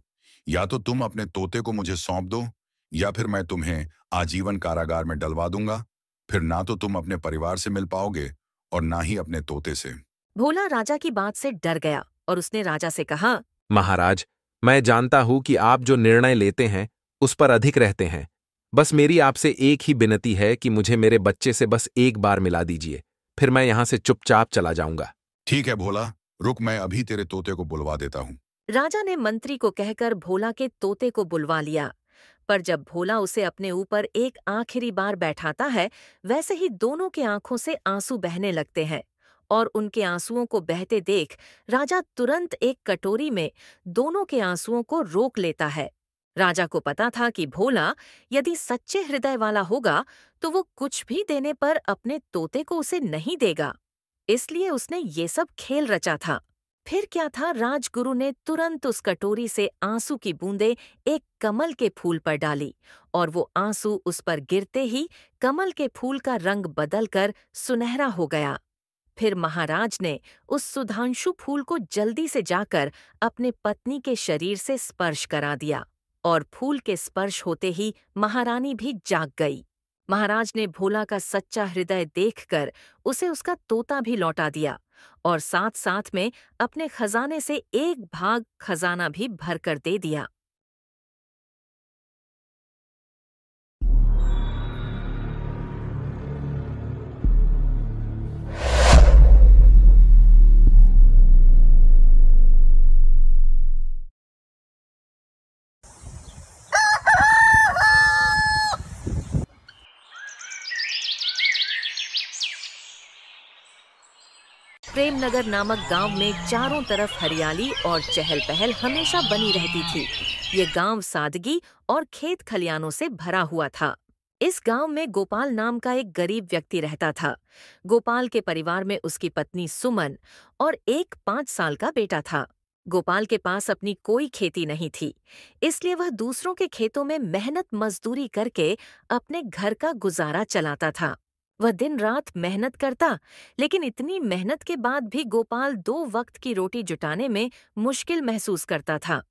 या तो तुम अपने तोते को मुझे सौंप दो, या फिर मैं तुम्हें आजीवन कारागार में डलवा दूंगा। फिर ना तो तुम अपने परिवार से मिल पाओगे और ना ही अपने तोते से। भोला राजा की बात से डर गया और उसने राजा से कहा, महाराज, मैं जानता हूं कि आप जो निर्णय लेते हैं उस पर अधिक रहते हैं। बस मेरी आपसे एक ही विनती है कि मुझे मेरे बच्चे से बस एक बार मिला दीजिए, फिर मैं यहां से चुपचाप चला जाऊंगा। ठीक है भोला, रुक, मैं अभी तेरे तोते को बुलवा देता हूँ। राजा ने मंत्री को कहकर भोला के तोते को बुलवा लिया, पर जब भोला उसे अपने ऊपर एक आखिरी बार बैठाता है, वैसे ही दोनों के आंखों से आंसू बहने लगते हैं और उनके आंसुओं को बहते देख राजा तुरंत एक कटोरी में दोनों के आंसुओं को रोक लेता है। राजा को पता था कि भोला यदि सच्चे हृदय वाला होगा तो वो कुछ भी देने पर अपने तोते को उसे नहीं देगा, इसलिए उसने ये सब खेल रचा था। फिर क्या था, राजगुरु ने तुरंत उस कटोरी से आंसू की बूंदें एक कमल के फूल पर डाली और वो आंसू उस पर गिरते ही कमल के फूल का रंग बदलकर सुनहरा हो गया। फिर महाराज ने उस सुधांशु फूल को जल्दी से जाकर अपने पत्नी के शरीर से स्पर्श करा दिया और फूल के स्पर्श होते ही महारानी भी जाग गई। महाराज ने भोला का सच्चा हृदय देखकर उसे उसका तोता भी लौटा दिया और साथ साथ में अपने खजाने से एक भाग खजाना भी भरकर दे दिया। प्रेमनगर नामक गांव में चारों तरफ हरियाली और चहल पहल हमेशा बनी रहती थी। ये गांव सादगी और खेत खलियानों से भरा हुआ था। इस गांव में गोपाल नाम का एक गरीब व्यक्ति रहता था। गोपाल के परिवार में उसकी पत्नी सुमन और एक 5 साल का बेटा था। गोपाल के पास अपनी कोई खेती नहीं थी, इसलिए वह दूसरों के खेतों में मेहनत मजदूरी करके अपने घर का गुजारा चलाता था। वह दिन रात मेहनत करता, लेकिन इतनी मेहनत के बाद भी गोपाल 2 वक्त की रोटी जुटाने में मुश्किल महसूस करता था।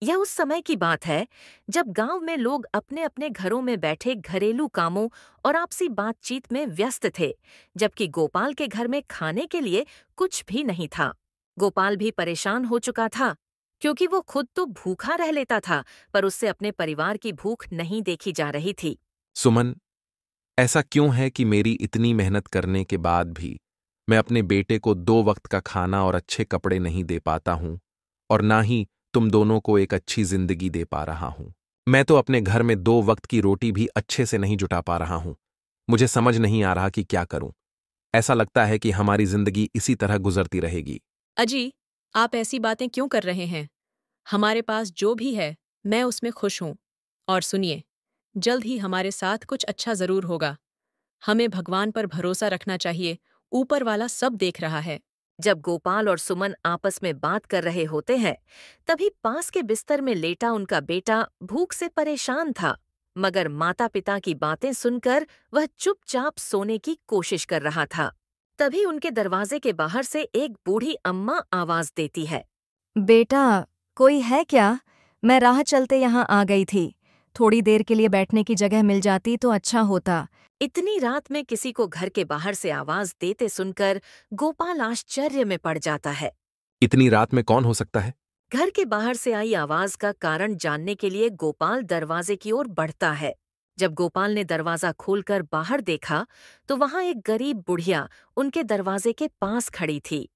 यह उस समय की बात है जब गांव में लोग अपने अपने घरों में बैठे घरेलू कामों और आपसी बातचीत में व्यस्त थे, जबकि गोपाल के घर में खाने के लिए कुछ भी नहीं था। गोपाल भी परेशान हो चुका था, क्योंकि वो खुद तो भूखा रह लेता था, पर उससे अपने परिवार की भूख नहीं देखी जा रही थी। सुमन, ऐसा क्यों है कि मेरी इतनी मेहनत करने के बाद भी मैं अपने बेटे को 2 वक्त का खाना और अच्छे कपड़े नहीं दे पाता हूं, और ना ही तुम दोनों को एक अच्छी जिंदगी दे पा रहा हूं। मैं तो अपने घर में 2 वक्त की रोटी भी अच्छे से नहीं जुटा पा रहा हूं। मुझे समझ नहीं आ रहा कि क्या करूं। ऐसा लगता है कि हमारी जिंदगी इसी तरह गुजरती रहेगी। अजी, आप ऐसी बातें क्यों कर रहे हैं? हमारे पास जो भी है, मैं उसमें खुश हूं। और सुनिए, जल्द ही हमारे साथ कुछ अच्छा जरूर होगा। हमें भगवान पर भरोसा रखना चाहिए, ऊपर वाला सब देख रहा है। जब गोपाल और सुमन आपस में बात कर रहे होते हैं, तभी पास के बिस्तर में लेटा उनका बेटा भूख से परेशान था, मगर माता पिता की बातें सुनकर वह चुपचाप सोने की कोशिश कर रहा था। तभी उनके दरवाजे के बाहर से एक बूढ़ी अम्मा आवाज देती है। बेटा, कोई है क्या? मैं राह चलते यहाँ आ गई थी। थोड़ी देर के लिए बैठने की जगह मिल जाती तो अच्छा होता। इतनी रात में किसी को घर के बाहर से आवाज देते सुनकर गोपाल आश्चर्य में पड़ जाता है। इतनी रात में कौन हो सकता है? घर के बाहर से आई आवाज का कारण जानने के लिए गोपाल दरवाजे की ओर बढ़ता है। जब गोपाल ने दरवाजा खोलकर बाहर देखा तो वहां एक गरीब बुढ़िया उनके दरवाजे के पास खड़ी थी।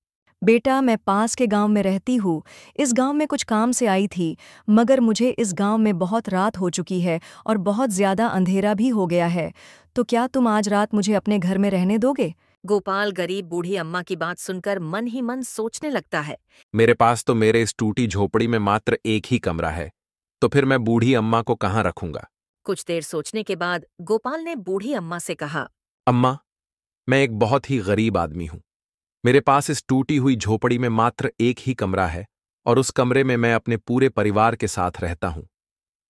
बेटा, मैं पास के गांव में रहती हूँ। इस गांव में कुछ काम से आई थी, मगर मुझे इस गांव में बहुत रात हो चुकी है और बहुत ज्यादा अंधेरा भी हो गया है। तो क्या तुम आज रात मुझे अपने घर में रहने दोगे? गोपाल गरीब बूढ़ी अम्मा की बात सुनकर मन ही मन सोचने लगता है। मेरे पास तो मेरे इस टूटी झोपड़ी में मात्र एक ही कमरा है, तो फिर मैं बूढ़ी अम्मा को कहाँ रखूंगा? कुछ देर सोचने के बाद गोपाल ने बूढ़ी अम्मा से कहा। अम्मा, मैं एक बहुत ही गरीब आदमी हूं। मेरे पास इस टूटी हुई झोपड़ी में मात्र एक ही कमरा है और उस कमरे में मैं अपने पूरे परिवार के साथ रहता हूं।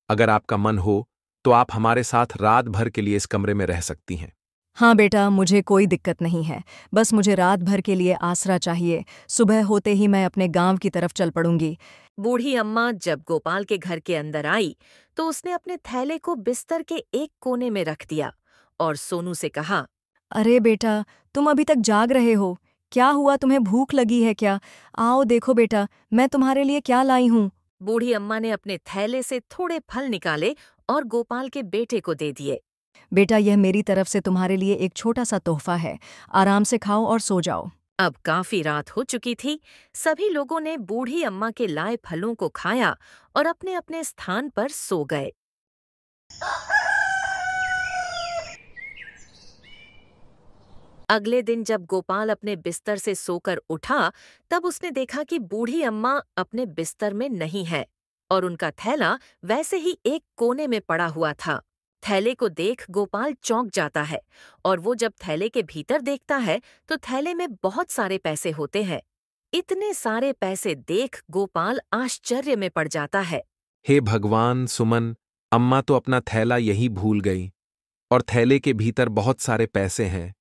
अगर आपका मन हो तो आप हमारे साथ रात भर के लिए इस कमरे में रह सकती हैं। हाँ बेटा, मुझे कोई दिक्कत नहीं है। बस मुझे रात भर के लिए आसरा चाहिए। सुबह होते ही मैं अपने गांव की तरफ चल पड़ूंगी। बूढ़ी अम्मा जब गोपाल के घर के अंदर आई तो उसने अपने थैले को बिस्तर के एक कोने में रख दिया और सोनू से कहा। अरे बेटा, तुम अभी तक जाग रहे हो? क्या हुआ, तुम्हें भूख लगी है क्या? आओ देखो बेटा, मैं तुम्हारे लिए क्या लाई हूँ। बूढ़ी अम्मा ने अपने थैले से थोड़े फल निकाले और गोपाल के बेटे को दे दिए। बेटा, यह मेरी तरफ से तुम्हारे लिए एक छोटा सा तोहफा है। आराम से खाओ और सो जाओ। अब काफी रात हो चुकी थी। सभी लोगों ने बूढ़ी अम्मा के लाए फलों को खाया और अपने अपने स्थान पर सो गए। अगले दिन जब गोपाल अपने बिस्तर से सोकर उठा तब उसने देखा कि बूढ़ी अम्मा अपने बिस्तर में नहीं है और उनका थैला वैसे ही एक कोने में पड़ा हुआ था। थैले को देख गोपाल चौंक जाता है और वो जब थैले के भीतर देखता है तो थैले में बहुत सारे पैसे होते हैं। इतने सारे पैसे देख गोपाल आश्चर्य में पड़ जाता है। हे भगवान, सुमन, अम्मा तो अपना थैला यही भूल गई और थैले के भीतर बहुत सारे पैसे हैं।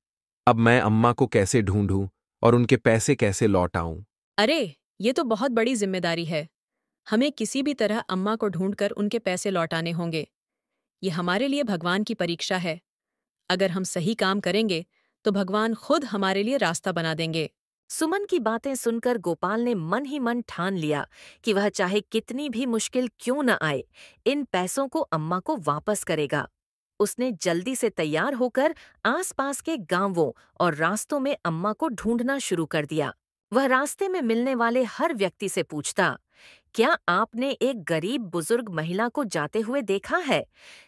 अब मैं अम्मा को कैसे ढूंढूं और उनके पैसे कैसे लौटाऊं? अरे, ये तो बहुत बड़ी जिम्मेदारी है। हमें किसी भी तरह अम्मा को ढूंढकर उनके पैसे लौटाने होंगे। ये हमारे लिए भगवान की परीक्षा है। अगर हम सही काम करेंगे तो भगवान खुद हमारे लिए रास्ता बना देंगे। सुमन की बातें सुनकर गोपाल ने मन ही मन ठान लिया कि वह चाहे कितनी भी मुश्किल क्यों न आए, इन पैसों को अम्मा को वापस करेगा। उसने जल्दी से तैयार होकर आसपास के गांवों और रास्तों में अम्मा को ढूंढना शुरू कर दिया। वह रास्ते में मिलने वाले हर व्यक्ति से पूछता, क्या आपने एक गरीब बुजुर्ग महिला को जाते हुए देखा है?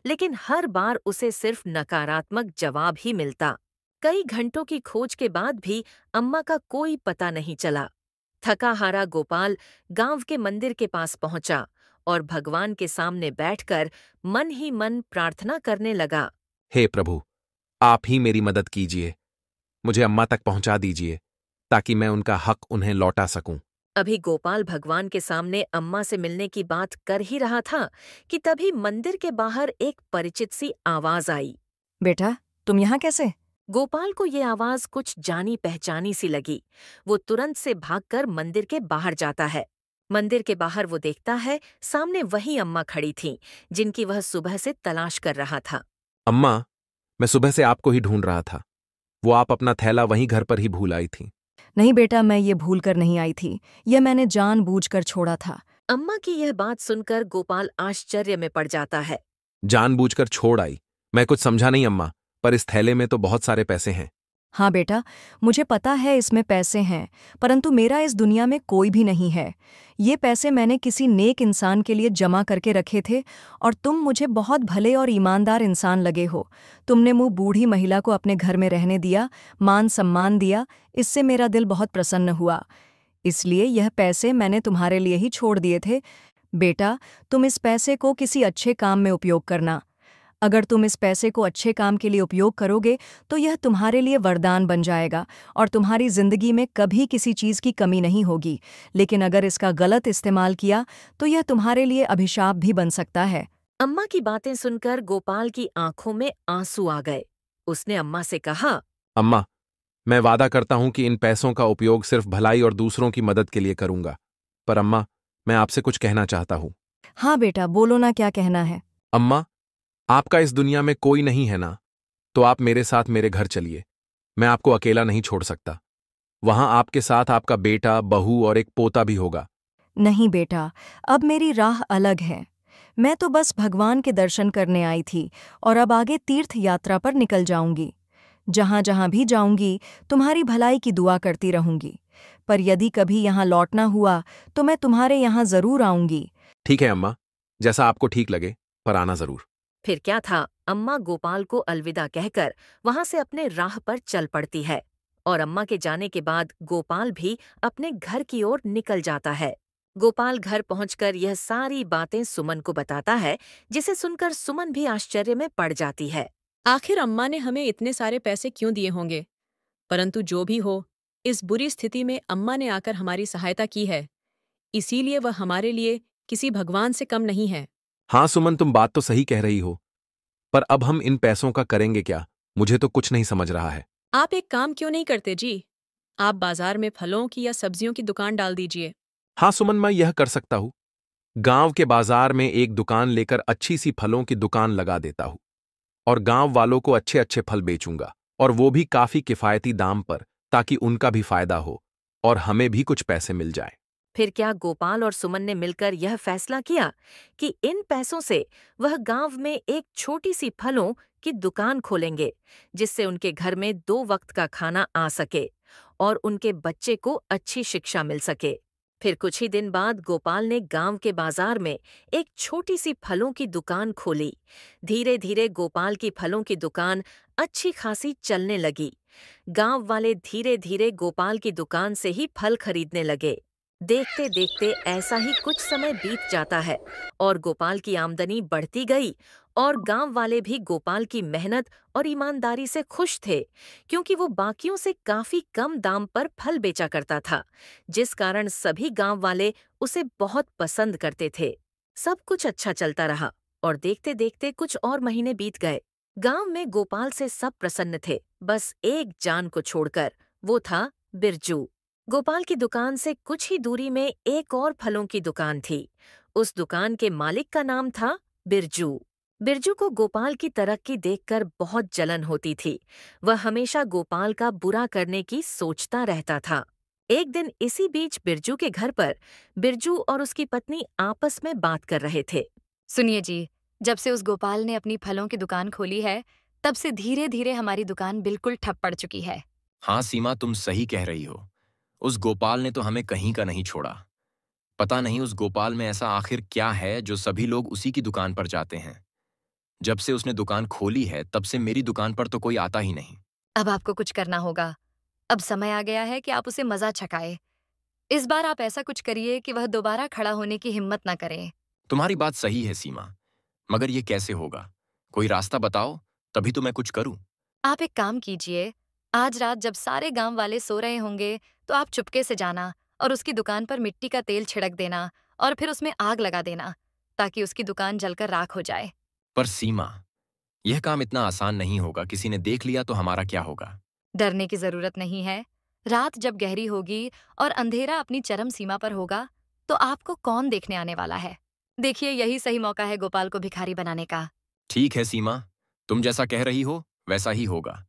लेकिन हर बार उसे सिर्फ नकारात्मक जवाब ही मिलता। कई घंटों की खोज के बाद भी अम्मा का कोई पता नहीं चला। थका हारा गोपाल गांव के मंदिर के पास पहुंचा और भगवान के सामने बैठकर मन ही मन प्रार्थना करने लगा। हे प्रभु, आप ही मेरी मदद कीजिए। मुझे अम्मा तक पहुंचा दीजिए ताकि मैं उनका हक उन्हें लौटा सकूं। अभी गोपाल भगवान के सामने अम्मा से मिलने की बात कर ही रहा था कि तभी मंदिर के बाहर एक परिचित सी आवाज आई। बेटा, तुम यहाँ कैसे? गोपाल को ये आवाज कुछ जानी पहचानी सी लगी। वो तुरंत से भागकर मंदिर के बाहर जाता है। मंदिर के बाहर वो देखता है सामने वही अम्मा खड़ी थीं, जिनकी वह सुबह से तलाश कर रहा था। अम्मा, मैं सुबह से आपको ही ढूंढ रहा था। वो आप अपना थैला वहीं घर पर ही भूल आई थी। नहीं बेटा, मैं ये भूल कर नहीं आई थी। यह मैंने जानबूझकर छोड़ा था। अम्मा की यह बात सुनकर गोपाल आश्चर्य में पड़ जाता है। जानबूझकर छोड़ आई? मैं कुछ समझा नहीं अम्मा, पर इस थैले में तो बहुत सारे पैसे हैं। हाँ बेटा, मुझे पता है इसमें पैसे हैं, परंतु मेरा इस दुनिया में कोई भी नहीं है। ये पैसे मैंने किसी नेक इंसान के लिए जमा करके रखे थे और तुम मुझे बहुत भले और ईमानदार इंसान लगे हो। तुमने मुँह बूढ़ी महिला को अपने घर में रहने दिया, मान सम्मान दिया, इससे मेरा दिल बहुत प्रसन्न हुआ। इसलिए यह पैसे मैंने तुम्हारे लिए ही छोड़ दिए थे। बेटा, तुम इस पैसे को किसी अच्छे काम में उपयोग करना। अगर तुम इस पैसे को अच्छे काम के लिए उपयोग करोगे तो यह तुम्हारे लिए वरदान बन जाएगा और तुम्हारी जिंदगी में कभी किसी चीज़ की कमी नहीं होगी। लेकिन अगर इसका गलत इस्तेमाल किया तो यह तुम्हारे लिए अभिशाप भी बन सकता है। अम्मा की बातें सुनकर गोपाल की आंखों में आंसू आ गए। उसने अम्मा से कहा, अम्मा, मैं वादा करता हूं कि इन पैसों का उपयोग सिर्फ भलाई और दूसरों की मदद के लिए करूंगा। पर अम्मा, मैं आपसे कुछ कहना चाहता हूं। हाँ बेटा, बोलो ना, क्या कहना है। अम्मा, आपका इस दुनिया में कोई नहीं है ना, तो आप मेरे साथ मेरे घर चलिए। मैं आपको अकेला नहीं छोड़ सकता। वहां आपके साथ आपका बेटा, बहू और एक पोता भी होगा। नहीं बेटा, अब मेरी राह अलग है। मैं तो बस भगवान के दर्शन करने आई थी और अब आगे तीर्थ यात्रा पर निकल जाऊंगी। जहां जहां भी जाऊंगी तुम्हारी भलाई की दुआ करती रहूंगी। पर यदि कभी यहाँ लौटना हुआ तो मैं तुम्हारे यहाँ जरूर आऊंगी। ठीक है अम्मा, जैसा आपको ठीक लगे, पर आना जरूर। फिर क्या था, अम्मा गोपाल को अलविदा कहकर वहां से अपने राह पर चल पड़ती है और अम्मा के जाने के बाद गोपाल भी अपने घर की ओर निकल जाता है। गोपाल घर पहुंचकर यह सारी बातें सुमन को बताता है, जिसे सुनकर सुमन भी आश्चर्य में पड़ जाती है। आखिर अम्मा ने हमें इतने सारे पैसे क्यों दिए होंगे? परंतु जो भी हो, इस बुरी स्थिति में अम्मा ने आकर हमारी सहायता की है, इसीलिए वह हमारे लिए किसी भगवान से कम नहीं है। हाँ सुमन, तुम बात तो सही कह रही हो, पर अब हम इन पैसों का करेंगे क्या? मुझे तो कुछ नहीं समझ रहा है। आप एक काम क्यों नहीं करते जी? आप बाजार में फलों की या सब्जियों की दुकान डाल दीजिए। हाँ सुमन, मैं यह कर सकता हूँ। गांव के बाजार में एक दुकान लेकर अच्छी सी फलों की दुकान लगा देता हूँ और गांव वालों को अच्छे अच्छे फल बेचूंगा, और वो भी काफी किफायती दाम पर, ताकि उनका भी फायदा हो और हमें भी कुछ पैसे मिल जाए। फिर क्या गोपाल और सुमन ने मिलकर यह फैसला किया कि इन पैसों से वह गांव में एक छोटी सी फलों की दुकान खोलेंगे, जिससे उनके घर में 2 वक्त का खाना आ सके और उनके बच्चे को अच्छी शिक्षा मिल सके। फिर कुछ ही दिन बाद गोपाल ने गांव के बाजार में एक छोटी सी फलों की दुकान खोली। धीरे धीरे गोपाल की फलों की दुकान अच्छी खासी चलने लगी। गांव वाले धीरे धीरे गोपाल की दुकान से ही फल खरीदने लगे। देखते देखते ऐसा ही कुछ समय बीत जाता है और गोपाल की आमदनी बढ़ती गई और गांव वाले भी गोपाल की मेहनत और ईमानदारी से खुश थे, क्योंकि वो बाकियों से काफी कम दाम पर फल बेचा करता था, जिस कारण सभी गांव वाले उसे बहुत पसंद करते थे। सब कुछ अच्छा चलता रहा और देखते देखते कुछ और महीने बीत गए। गांव में गोपाल से सब प्रसन्न थे, बस एक जान को छोड़कर, वो था बिरजू। गोपाल की दुकान से कुछ ही दूरी में एक और फलों की दुकान थी। उस दुकान के मालिक का नाम था बिरजू। बिरजू को गोपाल की तरक्की देखकर बहुत जलन होती थी। वह हमेशा गोपाल का बुरा करने की सोचता रहता था। एक दिन इसी बीच बिरजू के घर पर बिरजू और उसकी पत्नी आपस में बात कर रहे थे। सुनिए जी, जब से उस गोपाल ने अपनी फलों की दुकान खोली है, तब से धीरे धीरे हमारी दुकान बिल्कुल ठप पड़ चुकी है। हाँ सीमा, तुम सही कह रही हो। उस गोपाल ने तो हमें कहीं का नहीं छोड़ा। पता नहीं उस गोपाल में ऐसा आखिर क्या है जो सभी लोग उसी की दुकान पर जाते हैं। जब से उसने दुकान खोली है, तब से मेरी दुकान पर तो कोई आता ही नहीं। अब आपको कुछ करना होगा। अब समय आ गया है कि आप उसे मजा चखाए। इस बार आप ऐसा कुछ करिए कि वह दोबारा खड़ा होने की हिम्मत ना करे। तुम्हारी बात सही है सीमा, मगर ये कैसे होगा? कोई रास्ता बताओ, तभी तो मैं कुछ करूं। आप एक काम कीजिए, आज रात जब सारे गांव वाले सो रहे होंगे तो आप चुपके से जाना और उसकी दुकान पर मिट्टी का तेल छिड़क देना और फिर उसमें आग लगा देना, ताकि उसकी दुकान जलकर राख हो जाए। पर सीमा, यह काम इतना आसान नहीं होगा। किसी ने देख लिया तो हमारा क्या होगा? डरने की जरूरत नहीं है। रात जब गहरी होगी और अंधेरा अपनी चरम सीमा पर होगा, तो आपको कौन देखने आने वाला है? देखिए, यही सही मौका है गोपाल को भिखारी बनाने का। ठीक है सीमा, तुम जैसा कह रही हो वैसा ही होगा।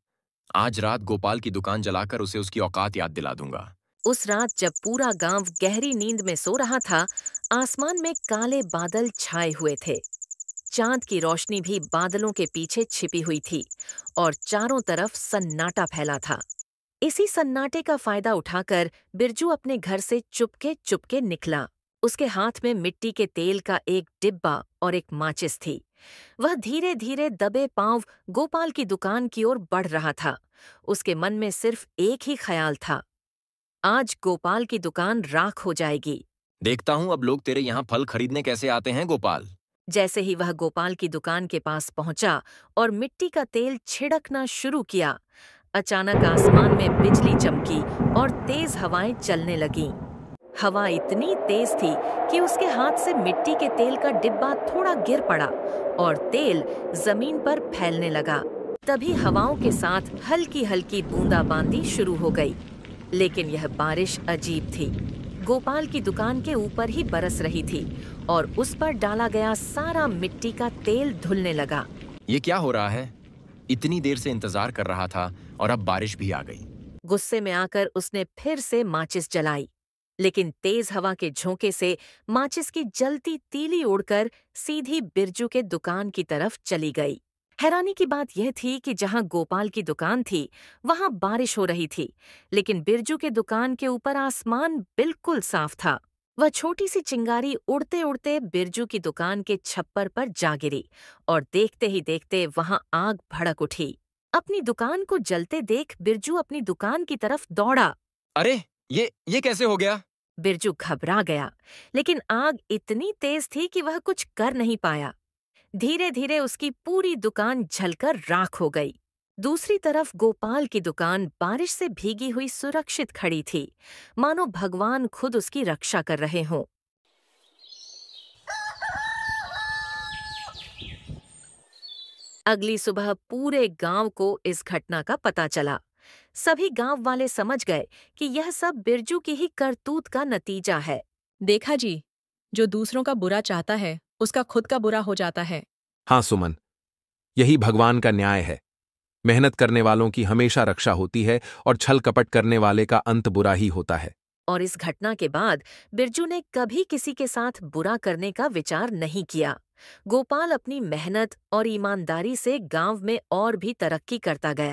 आज रात गोपाल की दुकान जलाकर उसे उसकी औकात याद दिला दूंगा। उस रात जब पूरा गांव गहरी नींद में सो रहा था, आसमान में काले बादल छाए हुए थे। चांद की रोशनी भी बादलों के पीछे छिपी हुई थी और चारों तरफ सन्नाटा फैला था। इसी सन्नाटे का फायदा उठाकर बिरजू अपने घर से चुपके चुपके निकला। उसके हाथ में मिट्टी के तेल का एक डिब्बा और एक माचिस थी। वह धीरे धीरे दबे पांव गोपाल की दुकान की ओर बढ़ रहा था। उसके मन में सिर्फ एक ही ख्याल था, आज गोपाल की दुकान राख हो जाएगी। देखता हूं अब लोग तेरे यहाँ फल खरीदने कैसे आते हैं गोपाल। जैसे ही वह गोपाल की दुकान के पास पहुंचा और मिट्टी का तेल छिड़कना शुरू किया, अचानक आसमान में बिजली चमकी और तेज हवाएं चलने लगीं। हवा इतनी तेज थी कि उसके हाथ से मिट्टी के तेल का डिब्बा थोड़ा गिर पड़ा और तेल जमीन पर फैलने लगा। तभी हवाओं के साथ हल्की हल्की बूंदाबांदी शुरू हो गई। लेकिन यह बारिश अजीब थी। गोपाल की दुकान के ऊपर ही बरस रही थी और उस पर डाला गया सारा मिट्टी का तेल धुलने लगा। ये क्या हो रहा है? इतनी देर से इंतजार कर रहा था और अब बारिश भी आ गई। गुस्से में आकर उसने फिर से माचिस जलाई, लेकिन तेज हवा के झोंके से माचिस की जलती तीली उड़कर सीधी बिरजू के दुकान की तरफ चली गई। हैरानी की बात यह थी कि जहां गोपाल की दुकान थी वहां बारिश हो रही थी, लेकिन बिरजू के दुकान के ऊपर आसमान बिल्कुल साफ था। वह छोटी सी चिंगारी उड़ते उड़ते बिरजू की दुकान के छप्पर पर जा गिरी और देखते ही देखते वहां आग भड़क उठी। अपनी दुकान को जलते देख बिरजू अपनी दुकान की तरफ दौड़ा। अरे ये कैसे हो गया? बिरजू घबरा गया, लेकिन आग इतनी तेज थी कि वह कुछ कर नहीं पाया। धीरे धीरे उसकी पूरी दुकान जलकर राख हो गई। दूसरी तरफ गोपाल की दुकान बारिश से भीगी हुई सुरक्षित खड़ी थी, मानो भगवान खुद उसकी रक्षा कर रहे हों। अगली सुबह पूरे गांव को इस घटना का पता चला। सभी गांव वाले समझ गए कि यह सब बिरजू की ही करतूत का नतीजा है। देखा जी, जो दूसरों का बुरा चाहता है उसका खुद का बुरा हो जाता है। हाँ सुमन, यही भगवान का न्याय है। मेहनत करने वालों की हमेशा रक्षा होती है और छल कपट करने वाले का अंत बुरा ही होता है। और इस घटना के बाद बिरजू ने कभी किसी के साथ बुरा करने का विचार नहीं किया। गोपाल अपनी मेहनत और ईमानदारी से गांव में और भी तरक्की करता गया।